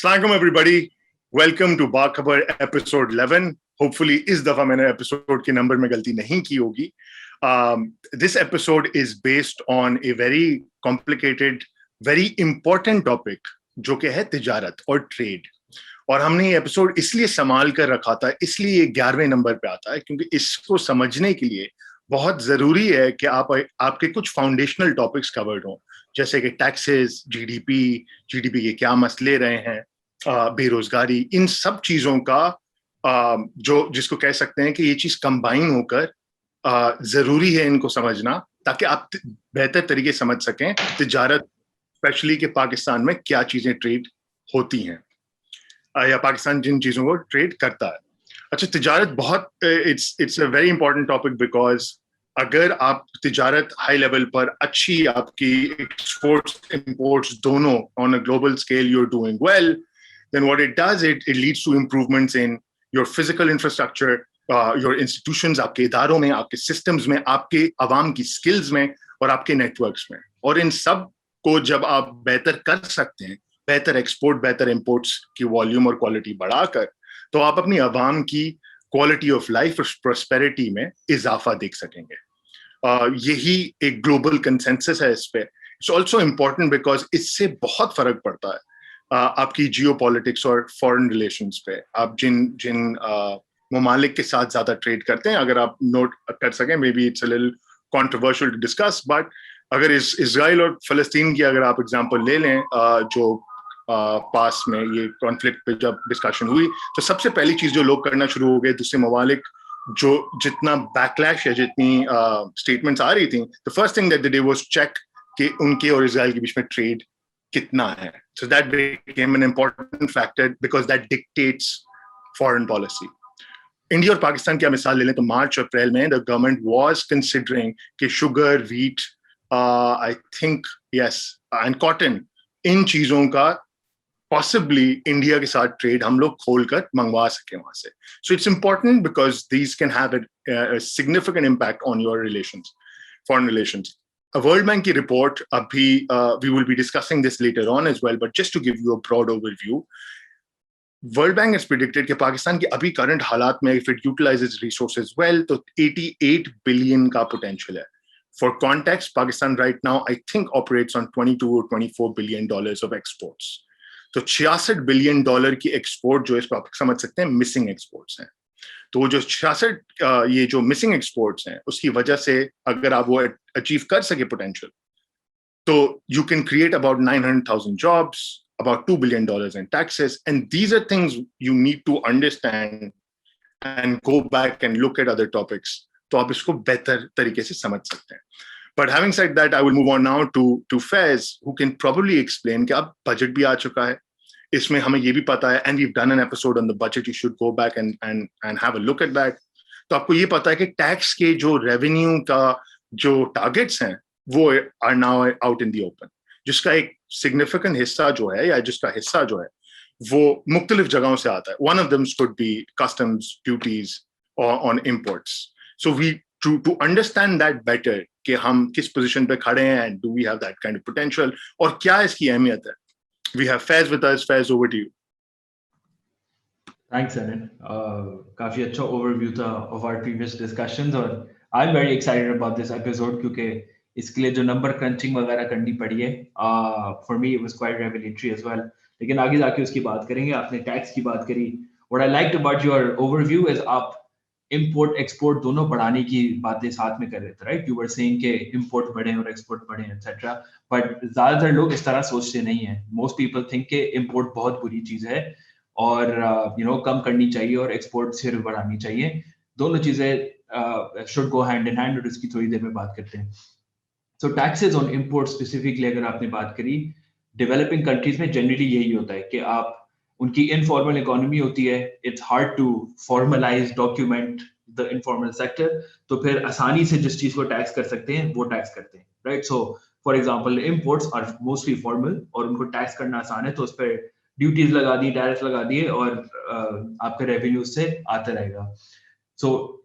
Assalamualaikum everybody. Welcome to BaKhabar episode 11. Hopefully इस दफा मैंने episode के number में गलती नहीं की होगी. This episode is based on a very complicated, very important topic जो कि है तिजारत और trade. और हमने ये episode इसलिए संभाल कर रखा था, इसलिए ये 11वें नंबर पे आता है क्योंकि इसको समझने के लिए बहुत जरूरी है कि आपके कुछ फाउंडेशनल टॉपिक्स कवर्ड हों, जैसे कि टैक्सेस, जीडीपी के क्या मसले रहे हैं, बेरोजगारी, इन सब चीजों का जो जिसको कह सकते हैं कि ये चीज कंबाइन होकर जरूरी है इनको समझना, ताकि आप बेहतर तरीके समझ सकें तिजारत, स्पेशली कि पाकिस्तान में क्या चीजें ट्रेड होती हैं या पाकिस्तान जिन चीजों को ट्रेड करता है. अच्छा, तिजारत बहुत it's a very important topic because अगर आप तिजारत हाई लेवल पर अच्छी, आपकी एक्सपोर्ट्स इंपोर्ट्स दोनों on a global scale you are doing well, then what it does, it leads to improvements in your physical infrastructure, your institutions, आपके इदारों में, आपके सिस्टम्स में, आपके अवाम की स्किल्स में और आपके नेटवर्क्स में. और इन सब को जब आप बेहतर कर सकते हैं, बेहतर एक्सपोर्ट, बेहतर इंपोर्ट्स की वॉल्यूम और क्वालिटी बढ़ाकर, तो आप अपनी अवाम की क्वालिटी ऑफ लाइफ और प्रॉस्पेरिटी में इजाफा देख सकेंगे. यही एक ग्लोबल कंसेंसस है इस पे. इट्स ऑल्सो इम्पॉर्टेंट बिकॉज इससे बहुत फर्क पड़ता है आपकी जियो पॉलिटिक्स और फॉरेन रिलेशंस पे. आप जिन ममालिक के साथ ज्यादा ट्रेड करते हैं, अगर आप नोट कर सकें, may be it's a little controversial to discuss, but अगर इजराइल और फलस्तीन की अगर आप एग्जांपल ले लें, जो पास में ये कॉन्फ्लिक्ट पे जब डिस्कशन हुई, तो सबसे पहली चीज जो लोग करना शुरू हो गए, दूसरे ममालिक जो जितना बैकलैश या जितनी स्टेटमेंट्स आ रही थी, the first thing that they did was check कि उनके और इजराइल के बीच में ट्रेड कितना है. So that became an important factor because that dictates foreign policy. India और पाकिस्तान की मिसाल ले लें तो मार्च अप्रैल में द गवर्नमेंट वाज कंसिडरिंग कि sugar, wheat, I think yes, and cotton, इन चीजों का पॉसिबली इंडिया के साथ ट्रेड हम लोग खोलकर मंगवा सके वहां से. So it's important because these can have a significant impact on your relations, foreign relations. World bank की रिपोर्ट अभी, we will be discussing this later on as well, but just to give you a broad overview, world bank has predicted कि पाकिस्तान के अभी current हालात में if it utilizes resources well तो 88 billion का potential है. For context, Pakistan right now I think operates on 22 or 24 billion dollars of exports. तो 66 billion dollar की एक्सपोर्ट जो इसको आप समझ सकते हैं मिसिंग एक्सपोर्ट्स हैं. तो वो जो 66 ये जो मिसिंग एक्सपोर्ट्स हैं, उसकी वजह से अगर आप वो अचीव कर सके पोटेंशियल, तो you can create about 900,000 jobs, about $2 billion in taxes, and these are things you need to understand and go back and look at other topics. तो आप इसको बेहतर तरीके से समझ सकते हैं. But having said that, I will move on now to Faiz, who can probably explain कि अब बजट भी आ चुका है, इसमें हमें ये भी पता है, and we've done an episode on the budget, you should go back and have a look at that. तो आपको ये पता है कि टैक्स के जो रेवेन्यू का जो टारगेट्स हैं वो are now out in the open, जिसका एक सिग्निफिकेंट हिस्सा जो है, या जिसका हिस्सा जो है वो मुख्तलिफ जगहों से आता है. One of them could be customs duties on imports. So we to understand that better कि हम किस पोजीशन पे खड़े हैं, and do we have that kind of potential, और क्या इसकी अहमियत है. We have Faiz with us. Faiz, over to you. Thanks, Anan. काफी अच्छा overview था of our previous discussions, और I'm very excited about this episode क्योंकि इसके लिए जो नंबर क्रंचिंग वगैरह करनी पड़ी है, for me it was quite revelatory as well. लेकिन आगे जाके उसकी बात करेंगे. आपने टैक्स की बात करी. What I liked about your overview is आप import export दोनों बढ़ाने की बातें साथ में कर रहे थे, right? You were saying कि import बढ़े और export बढ़े, etc. But ज़्यादातर लोग इस तरह सोचते नहीं हैं. Most people think कि import बहुत बुरी चीज है और कम करनी चाहिए और export सिर्फ बढ़ानी चाहिए. दोनों चीजें should go hand in hand, और इसकी थोड़ी देर में बात करते हैं. So taxes on import specifically अगर आपने बात करी, developing countries में generally यही होता है कि आप उनकी informal economy होती है, it's hard to formalize, document the informal sector, तो फिर आसानी से जिस चीज को टैक्स कर सकते हैं वो टैक्स करते हैं, right? So for example, imports are mostly formal और उनको टैक्स करना आसान है, तो उस पर ड्यूटीज लगा दी, टैरिफ लगा दिए और आपका रेवेन्यू से आता रहेगा. So,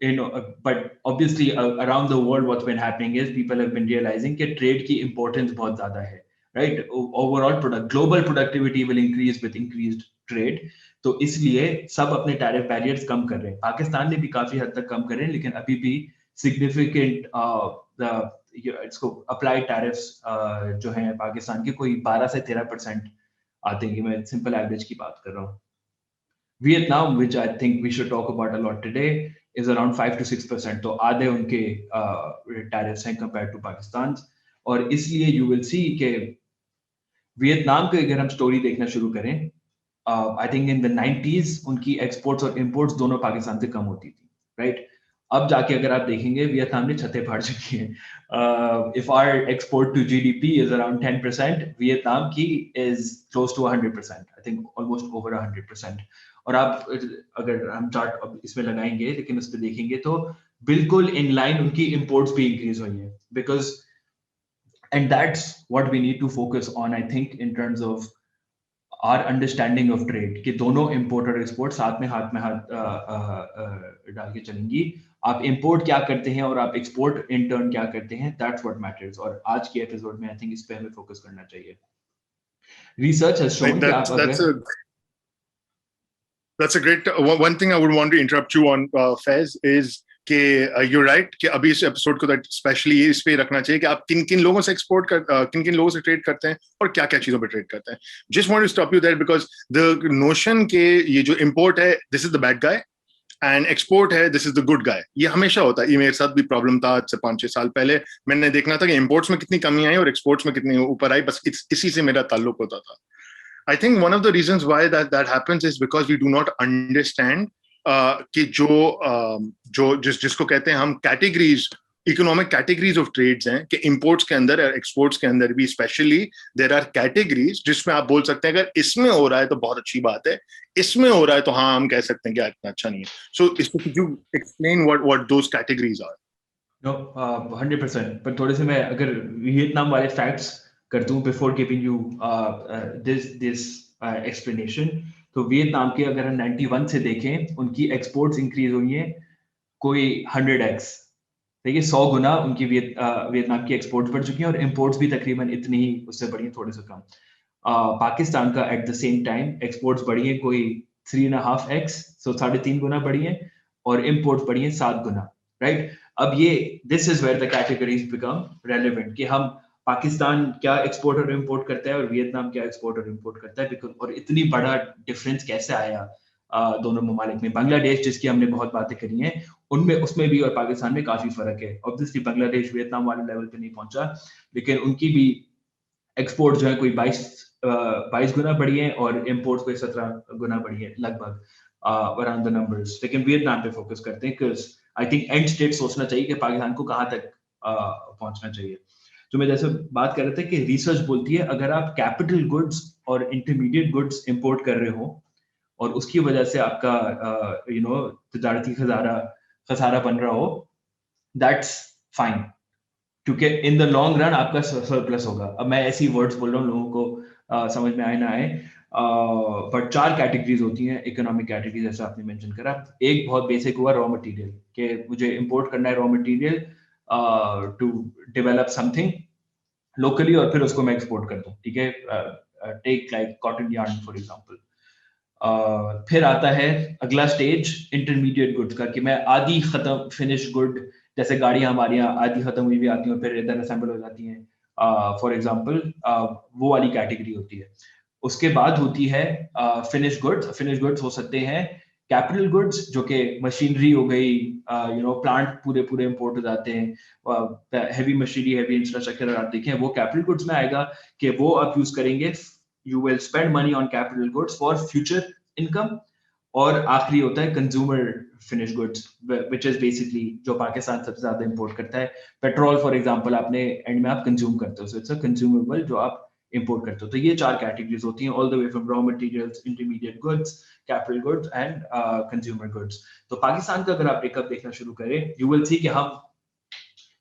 but obviously around the world what's been happening is people have been realizing कि trade की importance बहुत ज़्यादा है. Right? Overall global productivity will increase with increased trade, तो इसलिए सब अपने टैरिफ बैरियर्स कम कर रहे हैं। पाकिस्तान ने भी काफी हद तक कम कर रहे हैं, लेकिन अभी भी सिग्निफिकेंट इसको अप्लाइड टैरिफ्स जो हैं पाकिस्तान के कोई 12 से 13% आते हैं। मैं सिंपल एवरेज की बात कर रहा हूँ। Vietnam, which I think we should talk about a lot today, is around 5 to 6%, तो आधे उनके टैरिफ्स हैं compared to पाकिस्तान। और इसलिए you will see कि वियतनाम की अगर हम स्टोरी देखना शुरू करें, I think in the 90s उनकी एक्सपोर्ट्स और इंपोर्ट्स दोनों पाकिस्तान से कम होती थी, राइट? अब जाके अगर आप देखेंगे वियतनाम ने छतें फाड़ चुकी हैं। If our export to GDP is around 10%, Vietnam की is close to 100%, I think almost over 100%। और आप अगर हम चार्ट अब इसमें लगाएंगे, लेकिन उस पर देखेंगे तो बिल्कुल इन लाइन उनकी इंपोर्ट्स भी इंक्रीज हुई है, because and that's what we need to focus on, I think, in terms of our understanding of trade, कि दोनों import और export साथ में हाथ डाल के चलेंगी। आप import क्या करते हैं और आप export in turn क्या करते हैं, that's what matters। और आज के एपिसोड में I think इस पे हमें फोकस करना चाहिए। Research has shown कि आप अगर That's a great one thing I would want to interrupt you on, Faiz, is कि you're right कि अभी इस एपिसोड को स्पेशली इस पे रखना चाहिए कि आप किन किन लोगों से किन किन लोगों से ट्रेड करते हैं और क्या क्या चीजों पे ट्रेड करते हैं। Just want to stop you there because the notion कि ये जो import है this is the bad guy and export है this is the good guy, ये हमेशा होता है। ये मेरे साथ भी प्रॉब्लम था आज से 5-6 साल पहले। मैंने देखना था कि imports में कितनी कमी आई और exports में कितनी ऊपर आई, बस इसी से मेरा ताल्लुक होता था। I think one of the reasons why that happens is because we do not understand कि जिसको कहते हैं हम categories, economic categories of trades हैं कि इंपोर्ट्स के अंदर और एक्सपोर्ट्स के अंदर भी स्पेशली देयर आर कैटेगरीज जिसमें आप बोल सकते हैं अगर इसमें हो रहा है तो बहुत अच्छी बात है, इसमें हो रहा है तो हाँ हम कह सकते हैं कि इतना अच्छा नहीं है। सो इसको could you explain what those categories are? No, 100%, पर थोड़े से मैं अगर वियतनाम वाले फैक्ट्स कर दूं before giving you this explanation, तो वियतनाम के अगर हम 91 से देखें, उनकी एक्सपोर्ट्स इंक्रीज हुई हैं कोई 100x, देखिए 100 गुना उनकी वियतनाम की एक्सपोर्ट्स बढ़ चुकी हैं, और इंपोर्ट्स भी तकरीबन इतनी ही, उससे बढ़ी हैं, थोड़े से कम। पाकिस्तान का at the same time exports बढ़ी हैं कोई 3.5x, सो 3.5 गुना बढ़ी हैं, और इंपोर्ट्स बढ़ी हैं 7 गुना, राइट? अब ये this is where the categories become relevant कि हम पाकिस्तान क्या एक्सपोर्ट और इंपोर्ट करता है और वियतनाम क्या एक्सपोर्ट और इंपोर्ट करता है, बिकॉज और इतनी बड़ा डिफरेंस कैसे आया दोनों ममालिक में। बांग्लादेश जिसकी हमने बहुत बातें करी हैं, उनमें उसमें भी और पाकिस्तान में काफी फर्क है। ऑब्वियसली बांग्लादेश वियतनाम वाले लेवल पे नहीं पहुंचा, लेकिन उनकी भी एक्सपोर्ट जो है कोई 22 गुना बढ़ी है और इंपोर्ट कोई 17 गुना बढ़ी है लगभग, अराउंड द नंबर्स। लेकिन वियतनाम पे फोकस करते हैं because I think and state सोचना चाहिए कि पाकिस्तान को कहाँ तक पहुंचना चाहिए। तो मैं जैसे बात कर रहे थे कि रिसर्च बोलती है अगर आप कैपिटल गुड्स और इंटरमीडिएट गुड्स इंपोर्ट कर रहे हो और उसकी वजह से आपका तजारती खसारा बन रहा हो, दैट्स फाइन, क्योंकि इन द लॉन्ग रन आपका सरप्लस होगा। अब मैं ऐसी वर्ड्स बोल रहा हूँ लोगों को समझ में आए ना आए, बट 4 कैटेगरीज होती हैं इकोनॉमिक कैटेगरीज, जैसा आपने मेंशन करा। एक बहुत बेसिक हुआ रॉ मटेरियल, कि मुझे इंपोर्ट करना है raw material to develop something locally और फिर उसको मैं एक्सपोर्ट कर दूं, ठीक है? Take like cotton yarn for example. फिर आता है अगला स्टेज इंटरमीडिएट गुड्स का, कि मैं आधी खत्म फिनिश गुड, जैसे गाड़ियां हमारी आधी खत्म हुई भी आती हैं और फिर इधर असेंबल हो जाती हैं, फॉर एग्जांपल, वो वाली कैटेगरी होती है। उसके बाद होती है फिनिश गुड्स। फिनिश गुड्स हो सकते हैं कैपिटल गुड्स, जो कि मशीनरी हो गई, प्लांट पूरे पूरे इंपोर्ट हो जाते हैं, हैवी मशीनरी, हैवी इंफ्रास्ट्रक्चर आप देखें वो कैपिटल गुड्स में आएगा, कि वो आप यूज करेंगे, you will spend money on capital goods for future income. और आखिरी होता है consumer finish goods, which is basically जो पाकिस्तान सबसे ज्यादा इंपोर्ट करता है। पेट्रोल फॉर एग्जांपल आपने एंड में आप कंज्यूम करते हो, सो इट्स अ कंज्यूमेबल जो आप इंपोर्ट करते हो। तो ये 4 कैटेगरीज होती हैं, all the way from raw materials, intermediate goods, capital goods and consumer goods. तो पाकिस्तान का अगर आप ब्रेकअप देखना शुरू करें, यू विल सी कि हम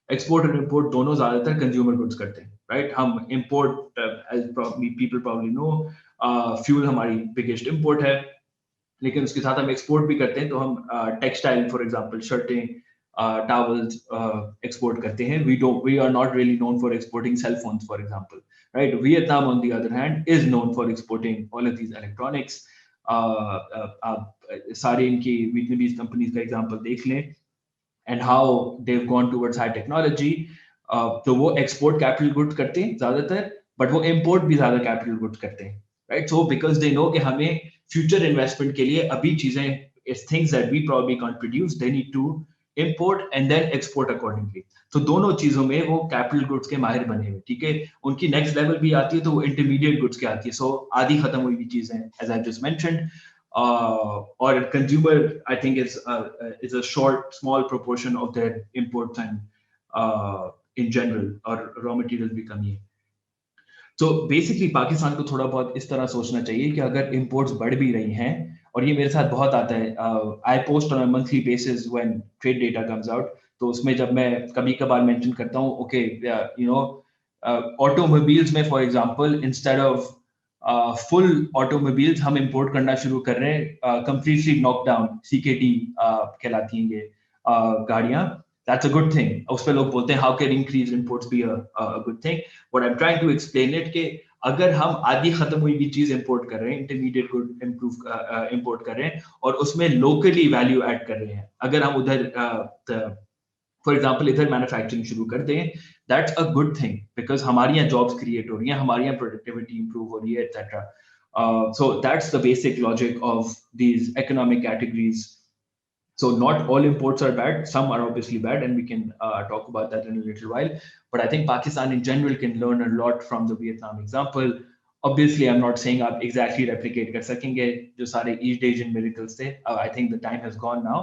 एक्सपोर्ट और इंपोर्ट दोनों ज्यादातर कंज्यूमर गुड्स करते हैं, राइट? हम import, as people probably know, fuel हमारी बिगेस्ट इंपोर्ट है, लेकिन उसके साथ हम एक्सपोर्ट भी करते हैं। तो हम टेक्सटाइल फॉर एग्जांपल शर्टें, towels export करते हैं. We are not really known for exporting cell phones, for example, right? Vietnam, on the other hand, is known for exporting all of these electronics. सारे इनकी Vietnamese companies का example देख लें, and how they've gone towards high technology. तो वो export capital goods करते हैं ज़्यादातर, but वो import भी ज़्यादा capital goods करते हैं, right? So because they know कि हमें future investment के लिए अभी चीजें is things that we probably can't produce, they need to import and then export accordingly. तो दोनों चीजों में वो capital goods के माहिर बने हुए, ठीक है? उनकी next level भी आती है तो वो intermediate goods के आती है. So आधी खत्म हुई भी चीजें, as I just mentioned. Or consumer, I think is a small proportion of their imports and in general, or raw materials भी कमी है. So basically पाकिस्तान को थोड़ा बहुत इस तरह सोचना चाहिए कि अगर imports बढ़ भी रही हैं, और ये मेरे साथ बहुत आता है, I post on a monthly basis when trade data comes out, तो उसमें जब मैं कभी कभार mention करता हूँ, okay, automobiles में for example, instead of full automobiles हम import करना शुरू कर रहे हैं, completely knocked down CKD कहलाती हैं ये गाड़ियाँ. That's a good thing. उस पे लोग बोलते हैं how can increase imports be a good thing. What I'm trying to explain it कि अगर हम आधी खत्म हुई भी चीज import कर रहे हैं, intermediate good import कर रहे हैं, और उसमें locally value add कर रहे हैं, अगर हम उधर for example इधर manufacturing शुरू कर दें, that's a good thing because हमारी यहाँ jobs create हो रही हैं, हमारी यहाँ productivity improve हो रही है, etc. So that's the basic logic of these economic categories. So not all imports are bad. Some are obviously bad, and we can talk about that in a little while. But I think Pakistan in general can learn a lot from the Vietnam example. Obviously, I'm not saying आप exactly replicate कर सकेंगे जो सारे East Asian miracles थे. I think the time has gone now.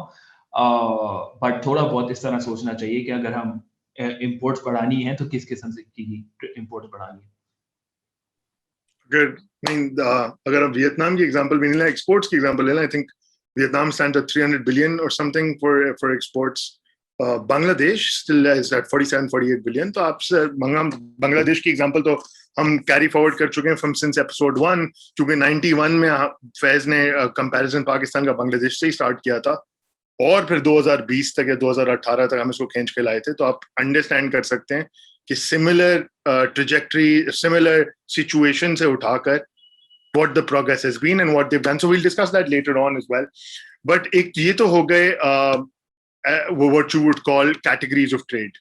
But थोड़ा बहुत इस तरह सोचना चाहिए कि अगर हम imports बढ़ानी है तो किस किस्म से की imports बढ़ानी है. अगर आप वियतनाम की एग्जांपल भी नहीं लें, एक्सपोर्ट्स की एग्जांपल ले लें, I think Vietnam stands at 300 billion or something for exports. Bangladesh still is at 47-48 billion. तो आपसे बांग्लादेश की एग्जांपल तो हम कैरी फॉरवर्ड कर चुके हैं from since episode 1, क्योंकि 91 में फैज ने कंपैरिजन पाकिस्तान का बांग्लादेश से ही स्टार्ट किया था, और फिर 2020 तक या 2018 तक हम इसको खींच के लाए थे. तो आप अंडरस्टैंड कर सकते हैं कि सिमिलर ट्रेजेक्टरी, सिमिलर सिचुएशन से उठाकर what the progress has been and what they've done. So we'll discuss that later on as well. But ये तो हो गए what you would call categories of trade.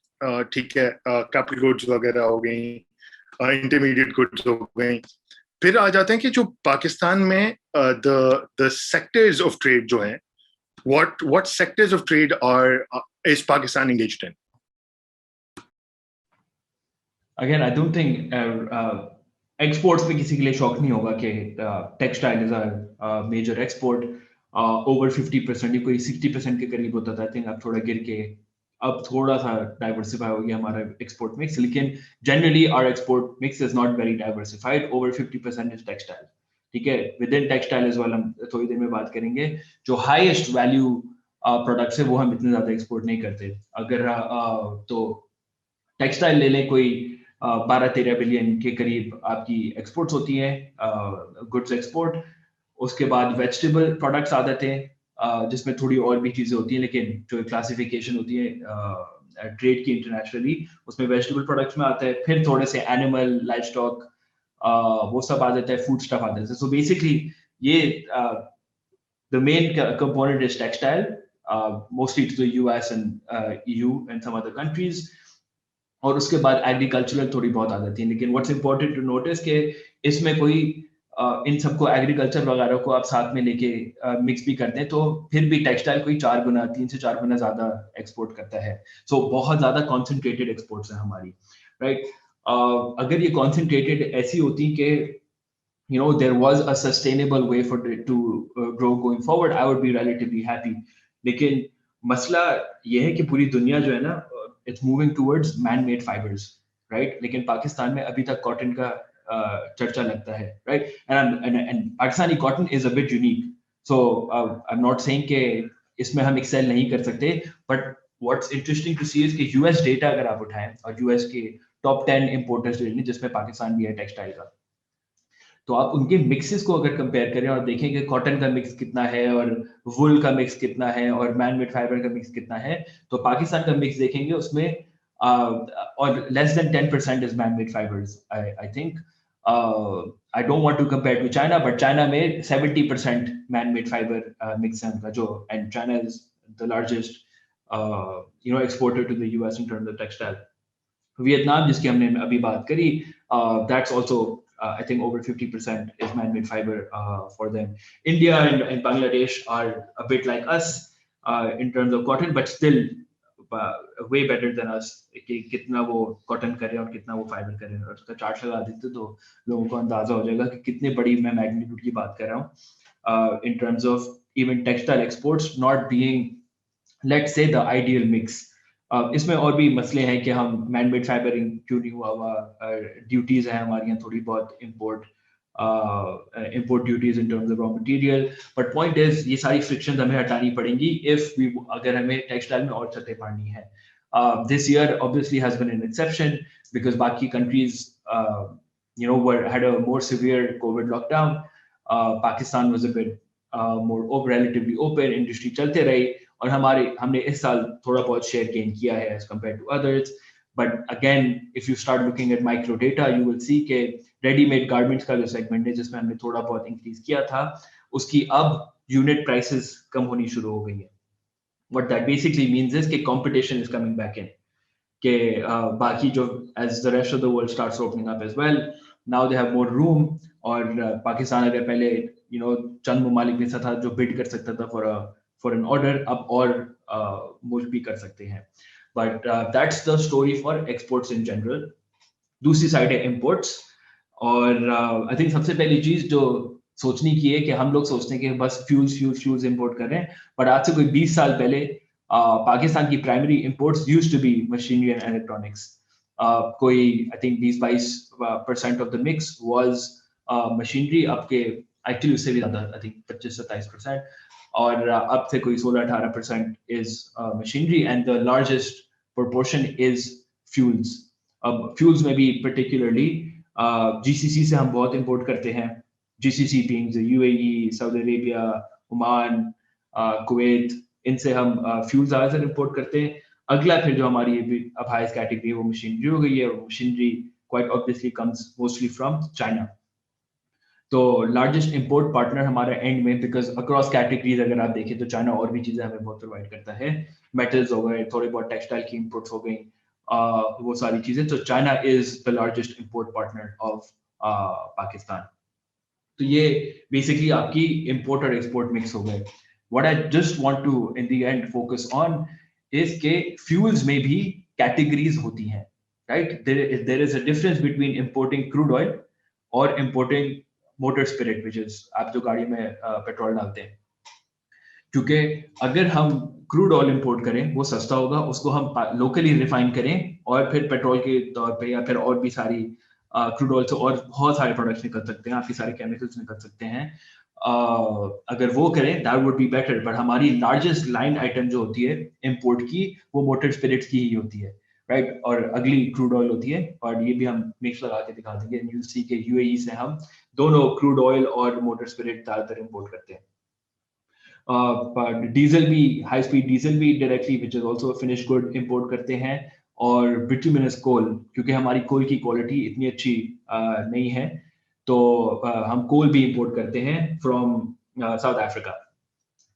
ठीक है, capital goods वगैरह हो गई, intermediate goods हो गई. फिर आ जाते हैं कि जो पाकिस्तान में the sectors of trade जो हैं, what sectors of trade is Pakistan engaged in? Again, I don't think exports में किसी के लिए शौक नहीं होगा कि textile is our major export. Over 50%, ये कोई 60% के करीब होता था. I think अब थोड़ा गिर के अब थोड़ा सा diversify हो गया हमारा export mix. लेकिन generally our export mix is not very diversified. Over 50% is textile. ठीक है, within textile as well हम थोड़ी देर में बात करेंगे. जो highest value products है वो हम इतने ज़्यादा export नहीं करते. अगर तो textile ले लें, कोई 12-13 बिलियन के करीब आपकी एक्सपोर्ट्स होती हैं, गुड्स एक्सपोर्ट. उसके बाद वेजिटेबल प्रोडक्ट्स आ जाते हैं, जिसमें थोड़ी और भी चीजें होती हैं, लेकिन जो क्लासिफिकेशन होती है ट्रेड की इंटरनेशनली, उसमें वेजिटेबल प्रोडक्ट्स में आता है. फिर थोड़े से एनिमल, लाइव स्टॉक, वो सब आ जाता है, फूड स्टफ आ जाता है. सो बेसिकली ये the main component is textile, mostly to the US and EU and some other countries. और उसके बाद एग्रीकल्चरल थोड़ी बहुत आ जाती है. लेकिन व्हाट्स इंपॉर्टेंट टू नोटिस कि इसमें कोई इन सबको एग्रीकल्चर वगैरह को आप साथ में लेके मिक्स भी करते हैं, तो फिर भी टेक्सटाइल कोई 3 से 4 गुना ज्यादा एक्सपोर्ट करता है. सो बहुत ज्यादा कॉन्सेंट्रेटेड एक्सपोर्ट्स है हमारी, राइट. अगर ये कॉन्सेंट्रेटेड ऐसी होती कि there was a sustainable way for it to grow going forward, I would be relatively happy. लेकिन मसला ये है कि पूरी दुनिया जो है ना, it's moving towards man-made fibers, right? लेकिन पाकिस्तान में अभी तक कॉटन का चर्चा लगता है, right? And Pakistani cotton is a bit unique. So I'm not saying कि इसमें हम excel नहीं कर सकते, but what's interesting to see is कि US data अगर आप उठाएं और US के top 10 importers जिसमें पाकिस्तान भी है टेक्सटाइल का, तो आप उनके मिक्सेस को अगर कंपेयर करें और देखें कि कॉटन का मिक्स कितना है और वुल का मिक्स कितना है और मैन मेड फाइबर का मिक्स कितना है, तो पाकिस्तान का मिक्स देखेंगे उसमें और less than 10% is man made fibers. I think I don't want to compare to China, but China में 70% man made fiber mix है उनका जो, and China is the largest exporter to the US in terms of textile. Vietnam जिसकी हमने अभी बात करी, that's also I think over 50% is man-made fiber for them. India and Bangladesh are a bit like us in terms of cotton, but still way better than us. कि कितना वो cotton करे और कितना वो फाइबर करे, और उसका चार्ट लगा देते तो लोगों को अंदाजा हो जाएगा कि कितनी बड़ी मैं मैग्नीट्यूड की बात कर रहा हूँ in terms of even textile exports not being, let's say, the ideal mix. इसमें और भी मसले हैं कि हम मैन मेड फाइबर क्यों नहीं हुआ, ड्यूटीज हैं हमारी यहाँ थोड़ी बहुत, import duties in terms of raw material, but point is ये सारी frictions हमें हटानी पड़ेंगी अगर हमें टेक्सटाइल में और छतें पानी है. This year obviously has been an exception because बाकी countries had a more severe COVID lockdown. Pakistan was a bit more relatively open, industry चलते रही और हमने इस साल थोड़ा बहुत शेयर गेन किया है as compared to others. But again, if you start looking at micro data, you will see कि रेडीमेड गारमेंट्स का जो सेगमेंट है जिसमें हमने थोड़ा बहुत इंक्रीज किया था, उसकी अब यूनिट प्राइसेस कम होनी शुरू हो गई है. What that basically means is कि competition is coming back in. कि बाकी जो as the rest of the world starts opening up as well, now they have more room. और पाकिस्तान अगर पहले चंद ममालिक में था जो बिड कर सकता था for an order, अब और मुल्क भी कर सकते हैं. But that's the story for exports in general. दूसरी साइड है imports. और आई थिंक सबसे पहली चीज जो सोचने की है कि हम लोग सोचते हैं कि बस फ्यूल्स इंपोर्ट कर रहे हैं, बट आज से कोई 20 साल पहले पाकिस्तान की primary imports used to be machinery and electronics. कोई I think 20-22% of the mix was machinery, अब के एक्चुअली उससे भी ज्यादा, आई थिंक 25-27%, और अब से कोई 16-18% is machinery and the largest proportion is fuels. अब फ्यूल्स में भी पर्टिकुलरली GCC से हम बहुत इंपोर्ट करते हैं. GCC being the UAE, Saudi Arabia, Oman, Kuwait, इनसे हम फ्यूल्स ज़्यादातर इंपोर्ट करते हैं. अगला फिर जो हमारी अब हाईएस्ट कैटेगरी है वो मशीनरी हो गई है, और machinery quite obviously comes mostly from China. तो लार्जेस्ट इंपोर्ट पार्टनर हमारा एंड में, बिकॉज अक्रॉस कैटेगरीज अगर आप देखें तो चाइना और भी चीजें हमें बहुत प्रोवाइड करता है. मेटल्स हो गए, थोड़े बहुत टेक्सटाइल की इंपोर्ट्स हो गई, वो सारी चीजें. तो China is the largest import partner of Pakistan. तो ये बेसिकली आपकी इंपोर्ट और एक्सपोर्ट मिक्स हो गए. What I just want to in the end focus on is के फ्यूल्स में भी कैटेगरीज होती हैं, right? There is a difference between importing crude oil और importing motor spirit, which is आप जो गाड़ी में पेट्रोल डालते हैं. क्योंकि अगर हम क्रूड ऑयल इंपोर्ट करें वो सस्ता होगा, उसको हम लोकली रिफाइन करें और फिर पेट्रोल के तौर पे या फिर और भी सारी क्रूड ऑयल से और बहुत सारे प्रोडक्ट्स निकल सकते हैं, आपके सारे केमिकल्स निकल सकते हैं. अगर वो करें that would be better. But हमारी लार्जेस्ट लाइन आइटम जो होती है इंपोर्ट की, वो मोटर स्पिरिट्स की ही होती है, राइट? और अगली क्रूड ऑयल होती है, और ये भी हम मिक्स लगा के दिखा देंगे. यू सी के यूएई से हम दोनों क्रूड ऑयल और मोटर स्पिरिट ज्यादातर इंपोर्ट करते हैं. डीजल भी, हाई स्पीड डीजल भी directly, which is also finish good, import करते हैं. और बिटुमिनस कोल, क्योंकि हमारी कोल की क्वालिटी इतनी अच्छी नहीं है, तो हम कोल भी इंपोर्ट करते हैं फ्रॉम साउथ अफ्रीका.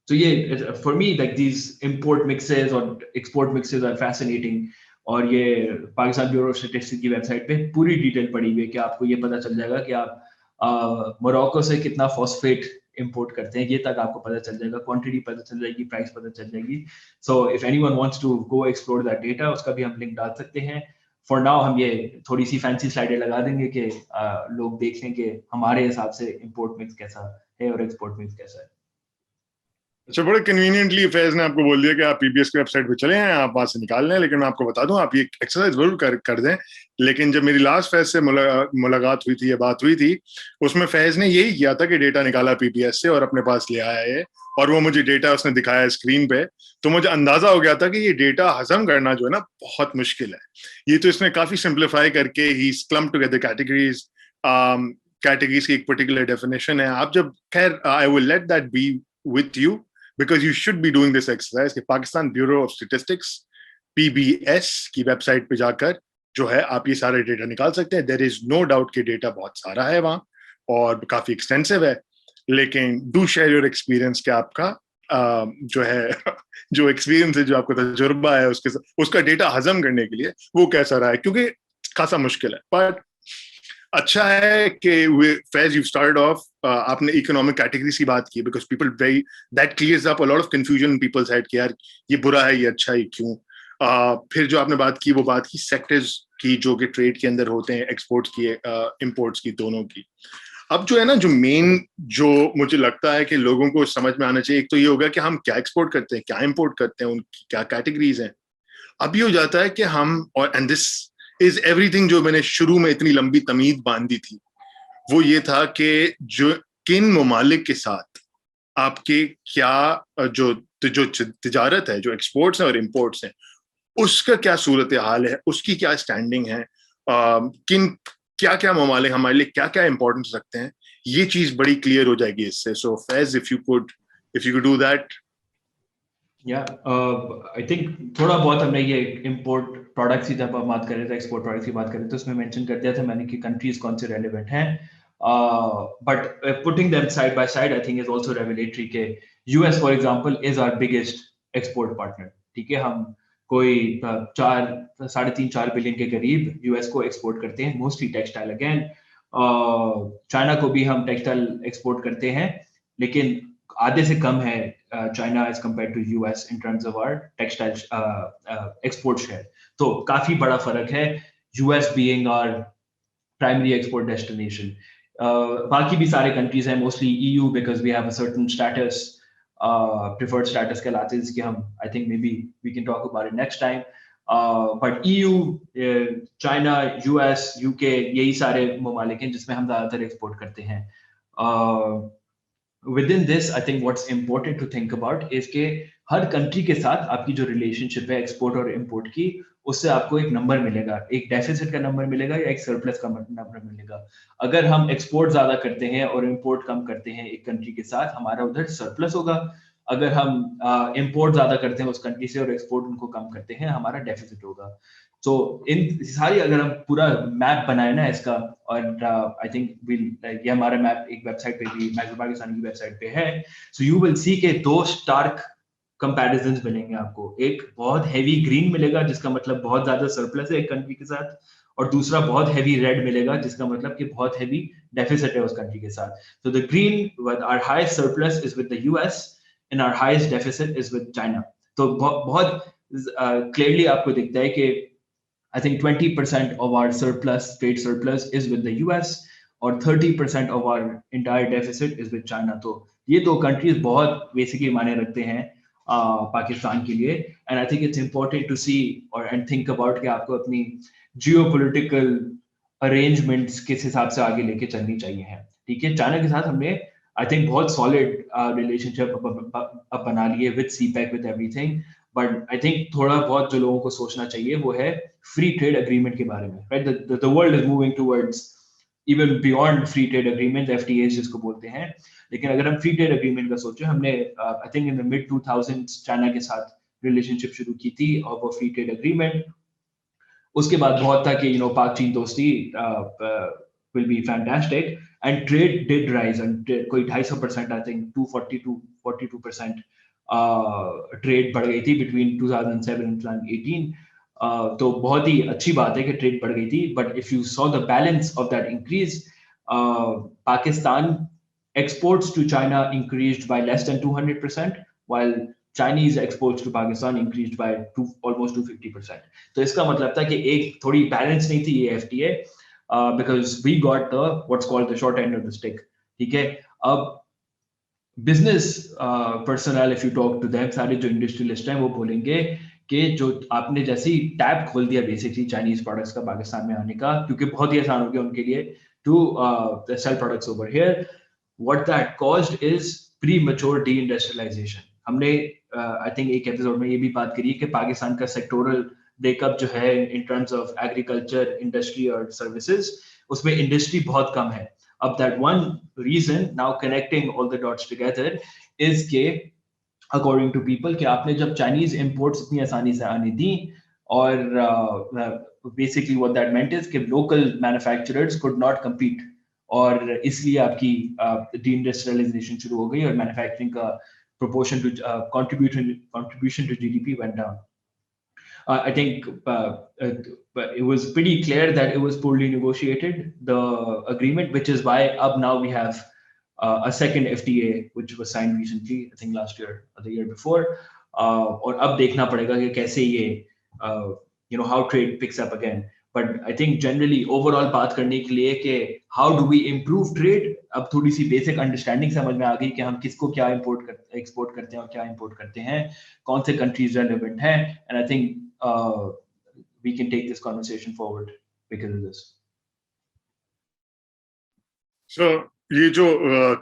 तो ये for me like these import mixes और एक्सपोर्ट मिक्सेस आर फैसिनेटिंग. और ये पाकिस्तान ब्यूरो ऑफ स्टैटिस्टिक्स की वेबसाइट पे पूरी डिटेल पड़ी हुई है कि आपको ये पता चल जाएगा कि आप मोरक्को से कितना फॉस्फेट इंपोर्ट करते हैं, ये तक आपको पता चल जाएगा. क्वांटिटी पता चल जाएगी, प्राइस पता चल जाएगी. So if anyone wants to go explore that data, उसका भी हम लिंक डाल सकते हैं. फॉर नाउ हम ये थोड़ी सी फैंसी स्लाइडें लगा देंगे कि लोग देख लें कि हमारे हिसाब से इंपोर्ट मिक्स कैसा है और एक्सपोर्ट मिक्स कैसा है. अच्छा, बड़े कन्वीनियंटली फैज ने आपको बोल दिया कि आप पीबीएस की वेबसाइट पे चले हैं, आप वहां से निकाल लें. लेकिन मैं आपको बता दूं, आप ये एक्सरसाइज जरूर कर दें. लेकिन जब मेरी लास्ट फैज से मुलाकात हुई थी या बात हुई थी, उसमें फैज ने यही किया था कि डेटा निकाला पीबीएस से और अपने पास ले आया है, और वो मुझे डेटा उसने दिखाया स्क्रीन पे. तो मुझे अंदाजा हो गया था कि ये डेटा हजम करना जो है ना बहुत मुश्किल है. ये तो इसने काफी सिंप्लीफाई करके ही क्लम्प टुगेदर कैटेगरीज, कैटेगरीज की एक पर्टिकुलर डेफिनेशन है. आप जब खैर I will let that be with you because you should be doing this exercise कि Pakistan bureau of statistics PBS की वेबसाइट पे जाकर जो है आप ये सारे डेटा निकाल सकते हैं. देयर इज नो डाउट कि डेटा बहुत सारा है वहाँ और काफी एक्सटेंसिव है, लेकिन डू शेयर योर एक्सपीरियंस कि आपका जो है जो एक्सपीरियंस है, जो आपका तजुर्बा है उसके उसका डेटा हजम करने के लिए वो कैसा रहा है, क्योंकि खासा मुश्किल है. बट अच्छा है कि फैज यू स्टार्टेड ऑफ आपने इकोनॉमिक कैटेगरीज की बात की because people very that clears up a lot of confusion in people's head कि यार ये बुरा है ये अच्छा है क्यों. फिर जो आपने बात की वो बात की सेक्टर्स की जो कि ट्रेड के अंदर होते हैं, एक्सपोर्ट्स की इंपोर्ट्स की, दोनों की. अब जो है ना, जो मेन जो मुझे लगता है कि लोगों को समझ में आना चाहिए, एक तो ये होगा कि हम क्या एक्सपोर्ट करते हैं, क्या इंपोर्ट करते हैं, उनकी क्या कैटेगरीज हैं. अब ये हो जाता है कि हम, और एंड दिस इज एवरीथिंग जो मैंने शुरू में इतनी लंबी तमीज बांधी थी, वो ये था कि जो किन ममालिक के साथ आपके क्या जो जो तिजारत है, जो एक्सपोर्ट्स हैं और इंपोर्ट्स हैं, उसका क्या सूरत हाल है, उसकी क्या स्टैंडिंग है, किन क्या क्या ममालिक हमारे लिए क्या क्या इंपॉर्टेंस रखते हैं, ये चीज बड़ी क्लियर हो जाएगी इससे. So Faiz if you could do that. I think थोड़ा बहुत हमने ये इंपोर्ट प्रोडक्ट्स की जब हम बात कर रहे थे, एक्सपोर्ट प्रोडक्ट्स की बात कर रहे थे, तो उसमें मेंशन कर दिया था मैंने कि कंट्रीज कौन से रेलेवेंट हैं. But putting them side by side I think is also revelatory के US for example is our biggest export partner. ठीक है, हम कोई 3.5-4 बिलियन के करीब यूएस को एक्सपोर्ट करते हैं, मोस्टली टेक्सटाइल. अगेन चाइना को भी हम टेक्सटाइल एक्सपोर्ट करते हैं, लेकिन आधे से कम है China as compare to US in terms of our textile export share. तो काफी बड़ा फर्क है, US being our primary export destination. बाकी भी सारे कंट्रीज हैं, mostly EU because we have a certain status, preferred status कहलाते हैं जिसके हम I think may be we can talk about it next time. But EU, China, US, UK, यही सारे ममालिक हैं जिसमें हम ज्यादातर एक्सपोर्ट करते हैं. within this I think what's important to think about is कि हर कंट्री के साथ आपकी जो रिलेशनशिप है एक्सपोर्ट और इंपोर्ट की, उससे आपको एक नंबर मिलेगा, एक डेफिसिट का नंबर मिलेगा या एक सरप्लस का नंबर मिलेगा. अगर हम एक्सपोर्ट ज्यादा करते हैं और इंपोर्ट कम करते हैं एक कंट्री के साथ, हमारा उधर सरप्लस होगा. अगर हम इंपोर्ट ज्यादा करते हैं उस कंट्री से और एक्सपोर्ट उनको कम करते हैं, हमारा डेफिसिट होगा. तो इन सारी अगर हम पूरा मैप बनाए ना इसका, और आई थिंक ये हमारा मैप एक वेबसाइट पे भी, पाकिस्तान की वेबसाइट पे है. सो यू विल सी के दो स्टार्क कंपैरिजंस मिलेंगे आपको. एक बहुत हैवी ग्रीन मिलेगा जिसका मतलब बहुत ज्यादा सरप्लस है एक कंट्री के साथ, और दूसरा बहुत हैवी रेड मिलेगा जिसका मतलब कि बहुत हैवी डेफिसिट है उस कंट्री के साथ. So the green, with our highest surplus is with the US and our highest deficit is with China. तो बहुत clearly आपको दिखता है कि I think 20% of our surplus, trade surplus, is with the US, और 30% of our entire deficit is with China. तो ये दो countries बहुत basically माने रखते हैं पाकिस्तान के लिए. And I think it's important to see and think about कि आपको अपनी geopolitical arrangements किस हिसाब से आगे लेके चलनी चाहिए है. ठीक है, चाइना के साथ हमने I think बहुत solid relationship अब बना लिए with CPEC, with everything. But I think थोड़ा बहुत जो लोगों को सोचना चाहिए वो है फ्री ट्रेड अग्रीमेंट के बारे में. Right, the world is moving towards even beyond free trade agreement, FTAs जिसको बोलते हैं. लेकिन अगर हम फ्री ट्रेड अग्रीमेंट का सोचें, हमने I think in the mid 2000s China के साथ रिलेशनशिप शुरू की थी और वो फ्री ट्रेड अग्रीमेंट. उसके बाद बहुत था कि पाक चीन दोस्ती will be fantastic, and trade did rise, and कोई 250% I think 242% ट्रेड बढ़ गई थी between 2007 and 2018. तो बहुत ही अच्छी बात है कि ट्रेड बढ़ गई थी. But if you saw the balance of that increase, Pakistan exports to China increased by less than 200%, while Chinese exports to Pakistan increased by almost 250%. तो इसका मतलब था कि एक थोड़ी बैलेंस नहीं थी ये FTA, because we got the what's called the short end of the stick. ठीक है, अब business personal if you talk to them, सारे जो इंडस्ट्रियलिस्ट हैं वो बोलेंगे कि जो आपने जैसे ही टैप खोल दिया बेसिकली चाइनीज प्रोडक्ट्स का पाकिस्तान में आने का, क्योंकि बहुत ही आसान हो गया उनके लिए to sell products over here, what that caused is premature deindustrialisation. हमने आई थिंक एक एपिसोड में ये भी बात करी कि पाकिस्तान का सेक्टोरल ब्रेकअप जो है इन टर्म्स ऑफ एग्रीकल्चर, इंडस्ट्री और सर्विसेज, उसमें इंडस्ट्री बहुत कम है. Of that one reason, now connecting all the dots together, is कि according to people कि आपने जब Chinese imports इतनी आसानी से आने दी, और basically what that meant is कि local manufacturers could not compete, और इसलिए आपकी deindustrialization शुरू हो गई और manufacturing का proportion to contribution to GDP went down. I think it was pretty clear that it was poorly negotiated, the agreement, which is why up now we have a second FTA, which was signed recently, I think last year or the year before. और अब देखना पड़ेगा कि कैसे ये how trade picks up again. But I think generally overall बात करने के लिए कि how do we improve trade, अब थोड़ी सी basic understanding समझ में आ गई कि हम किसको क्या export करते हैं और क्या import करते हैं, कौन से countries relevant हैं, and I think we can take this conversation forward because of this. So ये जो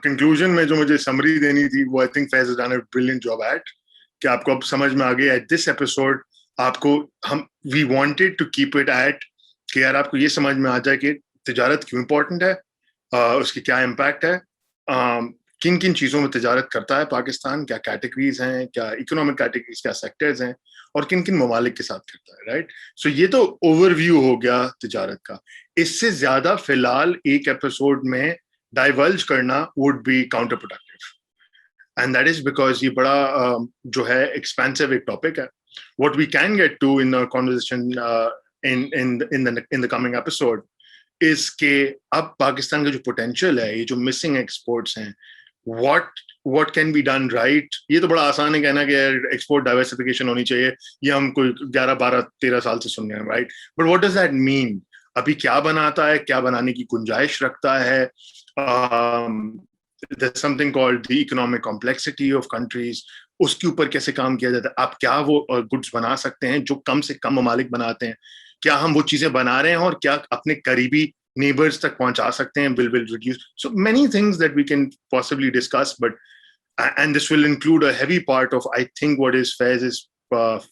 conclusion में जो मुझे summary देनी थी, वो I think Faiz has done a brilliant job at, कि आपको अब समझ में आ गया at this episode, आपको we wanted to keep it at कि यार आपको ये समझ में आ जाए कि तिजारत क्यों important है, उसकी क्या impact है, किन किन चीज़ों में तिजारत करता है पाकिस्तान, क्या categories हैं, क्या economic categories, क्या sectors हैं, और किन किन ममालिक के साथ करता है, right? So ये तो overview हो गया तिजारत का. इससे ज़्यादा फिलहाल एक episode में divulge करना would be counterproductive. And that is because ये बड़ा जो है expansive एक topic है. What we can get to in our conversation in the coming episode is कि अब पाकिस्तान का जो potential है, ये जो missing exports हैं, what can be done right. ये तो बड़ा आसान है कहना कि export diversification होनी चाहिए, ये हम कोई 11, 12, 13 साल से सुन रहे हैं, right? But what does that mean? अभी क्या बनाता है, क्या बनाने की गुंजाइश रखता है? There's something called the economic complexity of countries. उसके ऊपर कैसे काम किया जाता है? आप क्या वो goods बना सकते हैं जो कम से कम ममालिक बनाते हैं? क्या हम वो चीजें बना रहे हैं और क्या अपने करीबी neighbors तक पहुंचा सकते हैं? Will reduce. So many things that we can possibly discuss, and this will include a heavy part of, I think, what is Faiz's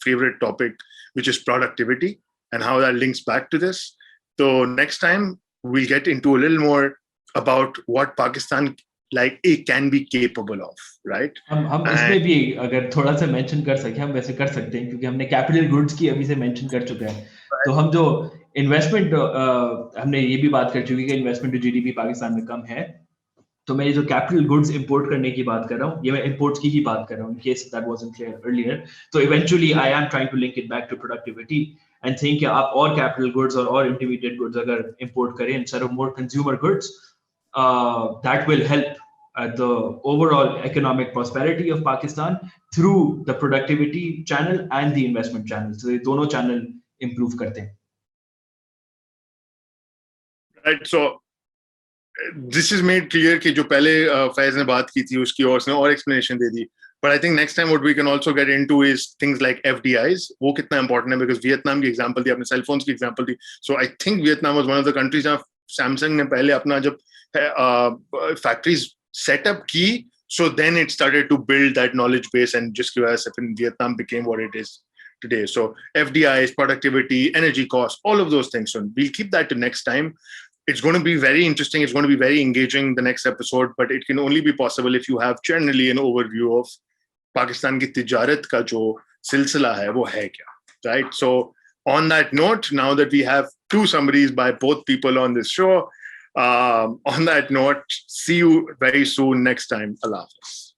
favorite topic, which is productivity and how that links back to this. So next time we'll get into a little more about what Pakistan like it can be capable of, right? हम इसमें भी अगर थोड़ा सा mention कर सके, हम वैसे कर सकते हैं क्योंकि हमने कैपिटल गुड्स की अभी से मेंशन कर चुके हैं. तो हम जो इन्वेस्टमेंट हमने ये भी बात कर चुके हैं कि इन्वेस्टमेंट टू जीडीपी पाकिस्तान में कम है. तो मैं ये जो कैपिटल गुड्स इंपोर्ट करने की बात कर रहा हूँ, ये मैं इंपोर्ट्स की ही बात कर रहा हूँ, in case that wasn't clear earlier. तो eventually I am trying to link it back to productivity and think कि आप और कैपिटल गुड्स और intermediate goods अगर इंपोर्ट करें instead of more consumer goods, that will help the overall economic prosperity of Pakistan through the productivity channel and the investment channel. So ये दोनों channel improve करते हैं. Right. So this is made clear कि जो पहले फैज ने बात की थी उसकी और उसने और explanation they the. But I think next time what we can also get into is things like FDIs. वो कितना important है, because Vietnam की example दी, आपने cell phones की example the. So I think Vietnam was one of the countries जहाँ Samsung ने पहले अपना जब factories set up की, so then it started to build that knowledge base, and जिसकी वजह से फिर Vietnam became what it is today. So FDIs, productivity, energy costs, all of those things. So we'll keep that to next time. It's going to be very interesting. It's going to be very engaging, the next episode, but it can only be possible if you have generally an overview of Pakistan की तिजारत का जो सिलसिला है वो है क्या, right? So on that note, now that we have two summaries by both people on this show, on that note, see you very soon next time. Allah Hafiz.